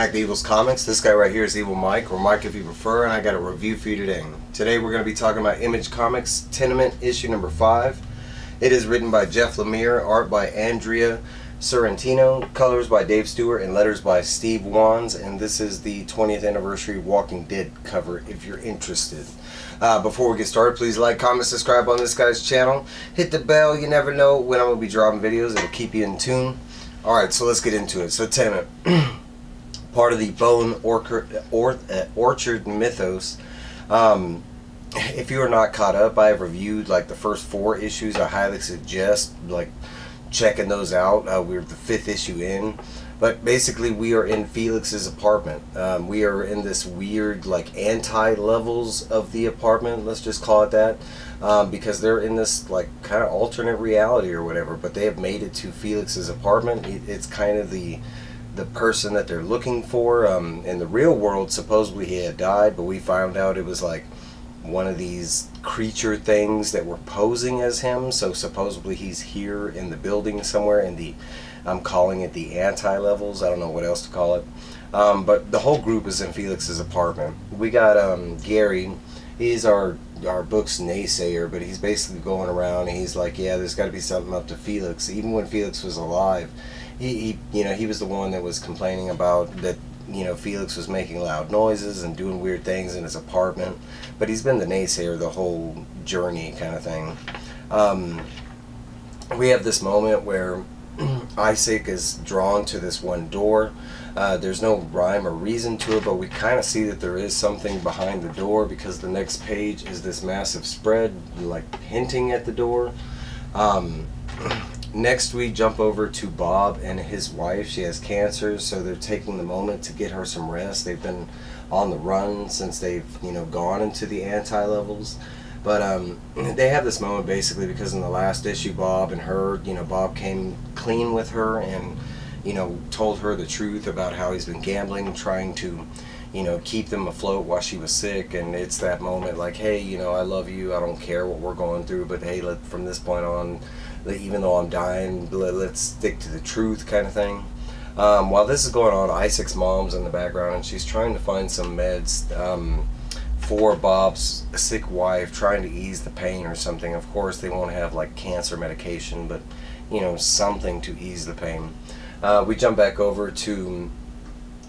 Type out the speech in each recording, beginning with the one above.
back to Evil's Comics. This guy right here is Evil Mike, or Mike if you prefer, and I got a review for you today. Today we're going to be talking about Image Comics Tenement issue number 5. It is written by Jeff Lemire, art by Andrea Sorrentino, colors by Dave Stewart, and letters by Steve Wands, and this is the 20th anniversary Walking Dead cover if you're interested. Before we get started, please like, comment, subscribe on this guy's channel. Hit the bell, you never know when I'm going to be dropping videos. It'll keep you in tune. Alright, so let's get into it. So Tenement, part of the Bone Orchard mythos. If you are not caught up, I have reviewed like the first 4 issues. I highly suggest like checking those out. We're the 5th issue in, but basically we are in Felix's apartment. We are in this weird like anti-levels of the apartment, let's just call it that, because they're in this like kind of alternate reality or whatever, but they have made it to Felix's apartment. It's kind of the person that they're looking for. In the real world, supposedly he had died, but we found out it was like one of these creature things that were posing as him. So supposedly he's here in the building somewhere in the, I'm calling it the anti-levels. I don't know what else to call it. But the whole group is in Felix's apartment. We got Gary. He's our book's naysayer, but he's basically going around and he's like, yeah, there's got to be something up to Felix. Even when Felix was alive, he was the one that was complaining about that, Felix was making loud noises and doing weird things in his apartment, but he's been the naysayer the whole journey kind of thing. We have this moment where Isaac is drawn to this one door. There's no rhyme or reason to it, but we kind of see that there is something behind the door, because the next page is this massive spread like hinting at the door. Next we jump over to Bob and his wife. She has cancer, so they're taking the moment to get her some rest. They've been on the run since they've gone into the anti-levels. But they have this moment basically because in the last issue, Bob and her, Bob came clean with her and told her the truth about how he's been gambling, trying to keep them afloat while she was sick. And it's that moment like, hey, I love you, I don't care what we're going through, but hey, from this point on, even though I'm dying, let's stick to the truth kind of thing. While this is going on, Isaac's mom's in the background and she's trying to find some meds for Bob's sick wife, trying to ease the pain or something. Of course they won't have like cancer medication, but something to ease the pain. We jump back over to,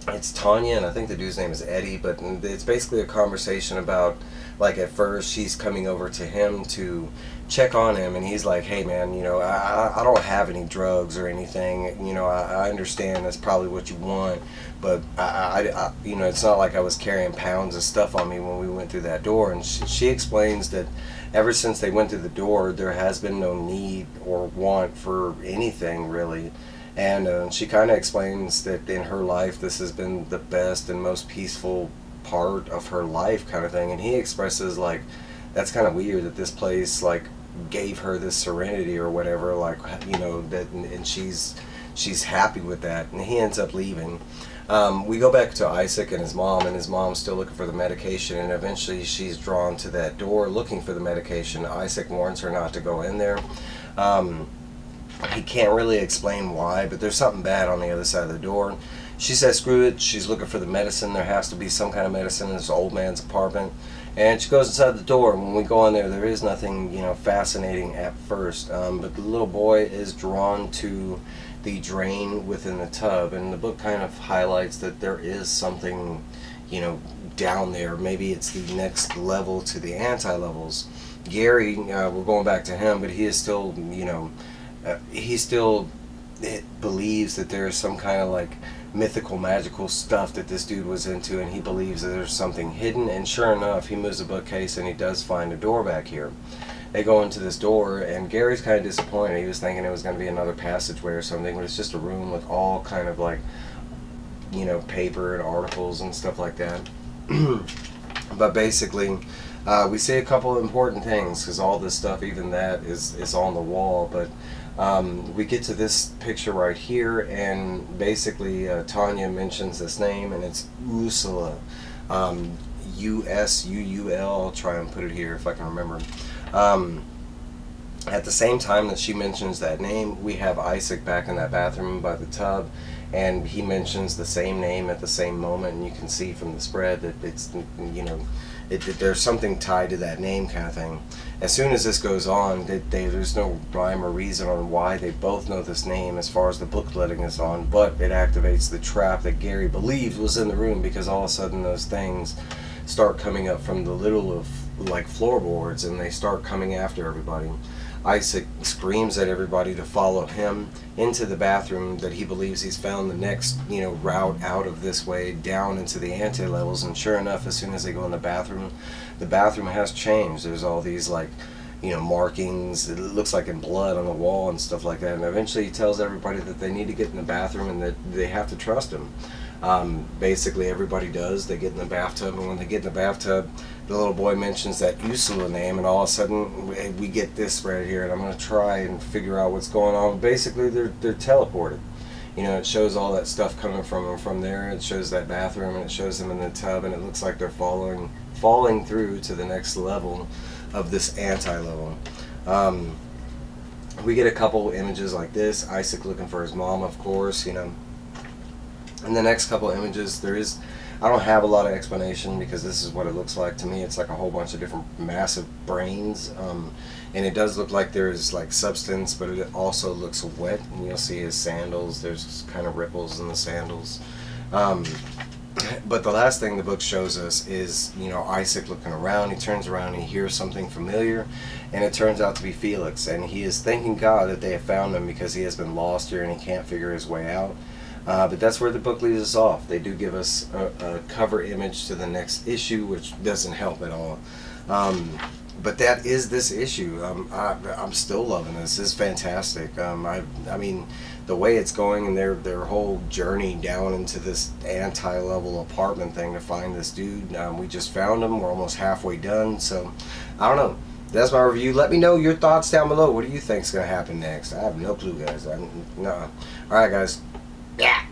it's Tanya, and I think the dude's name is Eddie, but it's basically a conversation about, like, at first she's coming over to him to check on him, and he's like, hey man, I don't have any drugs or anything, I understand that's probably what you want, but I it's not like I was carrying pounds of stuff on me when we went through that door. And she explains that ever since they went through the door, there has been no need or want for anything really. And she kind of explains that in her life this has been the best and most peaceful part of her life kind of thing. And he expresses like that's kind of weird that this place like gave her this serenity or whatever, like that, and she's happy with that. And he ends up leaving. We go back to Isaac and his mom's still looking for the medication, and eventually she's drawn to that door looking for the medication. Isaac warns her not to go in there. He can't really explain why, but there's something bad on the other side of the door. She says screw it, she's looking for the medicine. There has to be some kind of medicine in this old man's apartment. And she goes inside the door, and when we go in there is nothing fascinating at first. But the little boy is drawn to the drain within the tub, and the book kind of highlights that there is something down there. Maybe it's the next level to the anti-levels. Gary, we're going back to him, but he is still he still believes that there's some kind of like mythical magical stuff that this dude was into, and he believes that there's something hidden. And sure enough, he moves the bookcase and he does find a door back here. They go into this door, and Gary's kind of disappointed. He was thinking it was going to be another passageway or something, but it's just a room with all kind of like paper and articles and stuff like that. But basically we see a couple of important things, because all this stuff, even that, is on the wall. But we get to this picture right here, and basically Tanya mentions this name, and it's Ursula, U-S-U-U-L. I'll try and put it here if I can remember. At the same time that she mentions that name, we have Isaac back in that bathroom by the tub, and he mentions the same name at the same moment, and you can see from the spread that it's, you know, there's something tied to that name kind of thing. As soon as this goes on, there's no rhyme or reason on why they both know this name as far as the book letting is on, but it activates the trap that Gary believed was in the room, because all of a sudden those things start coming up from the little of like floorboards, and they start coming after everybody. Isaac screams at everybody to follow him into the bathroom, that he believes he's found the next, you know, route out of this way down into the ante-levels. And sure enough, as soon as they go in the bathroom has changed. There's all these, like, you know, markings, it looks like in blood on the wall and stuff like that. And eventually he tells everybody that they need to get in the bathroom and that they have to trust him. Basically everybody does. They get in the bathtub, and when they get in the bathtub, the little boy mentions that Ursula name, and all of a sudden we get this right here, and I'm going to try and figure out what's going on. Basically they're teleported. You know, it shows all that stuff coming from them from there. It shows that bathroom, and it shows them in the tub, and it looks like they're falling through to the next level of this anti-level. We get a couple images like this, Isaac looking for his mom, of course, you know. In the next couple images, I don't have a lot of explanation, because this is what it looks like to me. It's like a whole bunch of different massive brains, and it does look like there's like substance, but it also looks wet, and you'll see his sandals, there's kind of ripples in the sandals. But the last thing the book shows us is, you know, Isaac looking around. He turns around and he hears something familiar, and it turns out to be Felix, and he is thanking God that they have found him, because he has been lost here and he can't figure his way out. But that's where the book leaves us off. They do give us a cover image to the next issue, which doesn't help at all. But that is this issue. I'm still loving this. This is fantastic. I mean, the way it's going, and their whole journey down into this anti-level apartment thing to find this dude. We just found him. We're almost halfway done. So, I don't know. That's my review. Let me know your thoughts down below. What do you think's going to happen next? I have no clue, guys. No. All right, guys. Yeah.